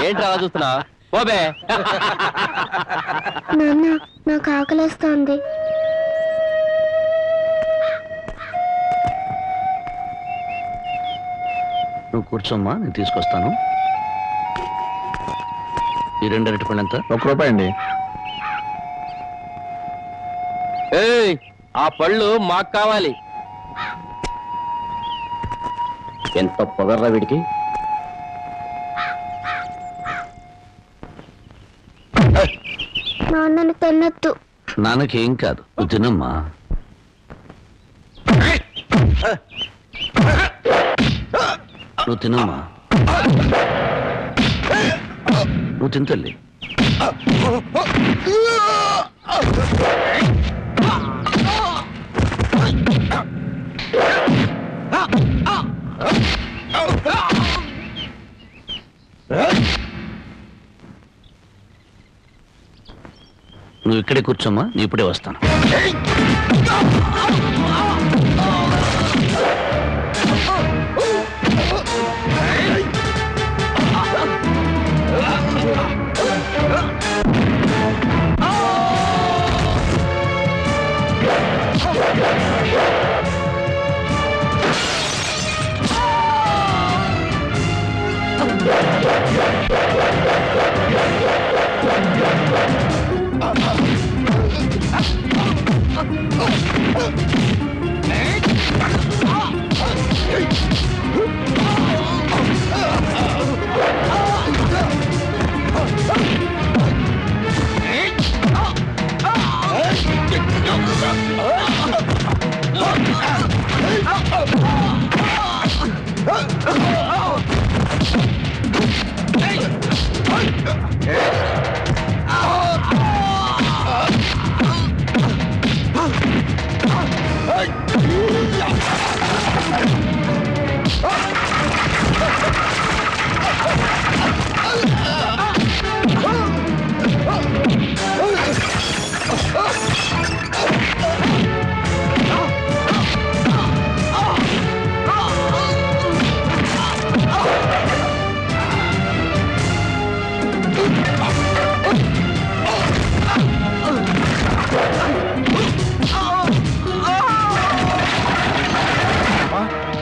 ఏంటి అలా చూస్తున్నా పోబే. నాన్న నాకు ఆకలేస్తోంది. నువ్వు కూర్చోమ్మా, నేను తీసుకొస్తాను. ఈ 2 అరటిపళ్ళు ఎంత? ₹1 అండి. ఏయ్, ఆ పళ్ళు మాకు కావాలి. ఎంత పొగర్రా వీడికి. నాన్నని తిన్నట్టు. నాన్నకేం కాదు, నువ్వు తినమ్మా. నువ్వు తినమ్మా, నువ్వు తింతల్లి. నువ్వు ఇక్కడే కూర్చోమ్మా, నీ ఇప్పుడే వస్తాను.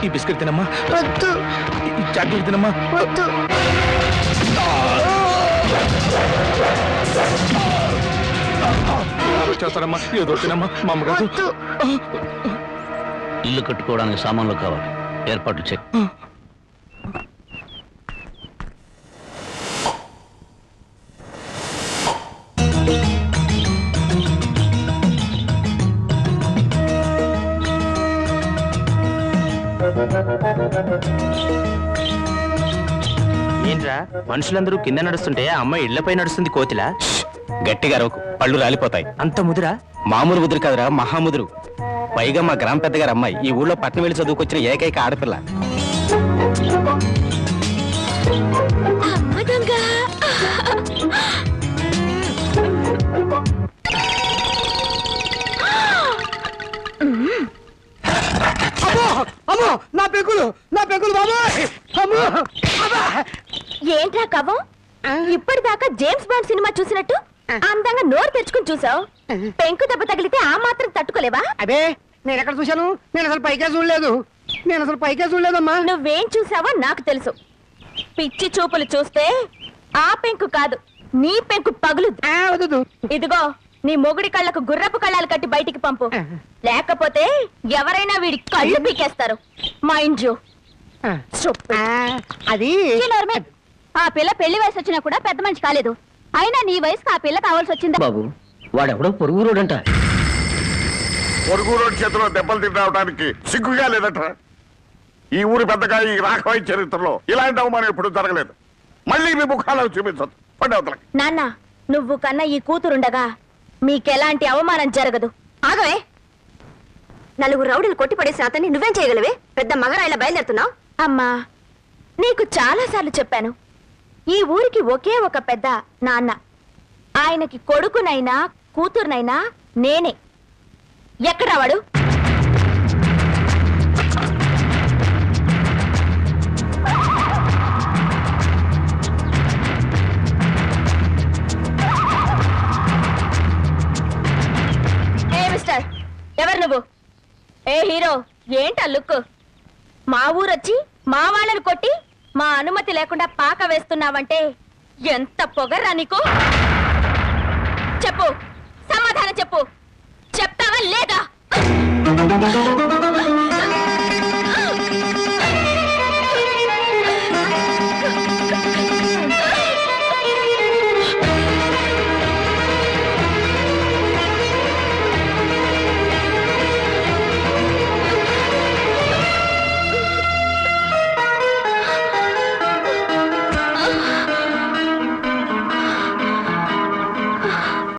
ఈ బిస్కెట్ తినమ్మా. వద్దు. ఈ చాక్లెట్ తినమ్మా. వద్దు. చేస్తారమ్మా, ఏదో తినమ్మా. మా అమ్మగారు ఇల్లు కట్టుకోవడానికి సామాన్లు కావాలి, ఏర్పాట్లు చెక్. ఏంట్రా మనుషులందరూ కింద నడుస్తుంటే అమ్మాయి ఇళ్లపై నడుస్తుంది కోతిలా? గట్టిగా అరవకు, పళ్ళు రాలిపోతాయి. అంత ముదురా? మామూలు ముదురు కాదురా, మహాముదురు. పైగా మా గ్రామ పెద్దగారు అమ్మాయి, ఈ ఊళ్ళో పట్నం వెళ్ళి చదువుకొచ్చిన ఏకైక ఆడపిల్ల. అమ్మో, నా పెంకులు బాబాయ్. ఏంట్రా కవ్వం? ఇప్పటిదాకా జేమ్స్ బాండ్ సినిమా చూసినట్టు అందంగా నోరు తెచ్చుకుని చూసావు. పెంకు దెబ్బ తగిలితే ఆ మాత్రం తట్టుకోలేవా? అదే నేను ఎక్కడ చూశాను? నేను అసలు పైకే చూడలేదమ్మా. నువ్వేం చూసావో నాకు తెలుసు. పిచ్చి చూపులు చూస్తే ఆ పెంకు కాదు, నీ పెంకు పగులు. ఇదిగో నీ మొగుడి కళ్ళకు గుర్రపు కళ్ళాలు కట్టి బయటికి పంపు, లేకపోతే ఎవరైనా వీడి కళ్ళు పీకేస్తారు. Mind you. అది ఆ పిల్ల పెళ్లి వయసు వచ్చినా కూడా పెద్ద మనిషి కాలేదు. అయినా నీ వయసుకు ఆ పిల్ల కావాల్సి వచ్చిందా? బాబు, వాడెవడో పొరుగు రోడంట. పొరుగు రోడ్ చేతిలో దెబ్బలు తినడానికి సిగ్గుగా లేదట. ఈ ఊరి పెద్దగా ఈ రాఘవయ్య చరిత్రలో ఇలాంటి అవమానం ఎప్పుడు జరగలేదు. మళ్ళీ మీ ముఖాలను చూపించదు. పండవతలకి నాన్న, నువ్వు కన్నా ఈ కూతురుండగా మీకెలాంటి అవమానం జరగదు. ఆగవే, నలుగురు రౌడీలు కొట్టిపడేసిన అతన్ని నువ్వేం చేయగలవే? పెద్ద మగరాయిలా బయలుదేరుతున్నావు. అమ్మా, నీకు చాలాసార్లు చెప్పాను, ఈ ఊరికి ఒకే ఒక పెద్ద నాన్న. ఆయనకి కొడుకునైనా కూతురునైనా నేనే. ఎక్కడా వాడు? నువ్వు. ఏ హీరో, ఏంటా లుక్? మా ఊరొచ్చి మా వాళ్ళని కొట్టి మా అనుమతి లేకుండా పాక వేస్తున్నావంటే ఎంత పొగర్రా నీకు?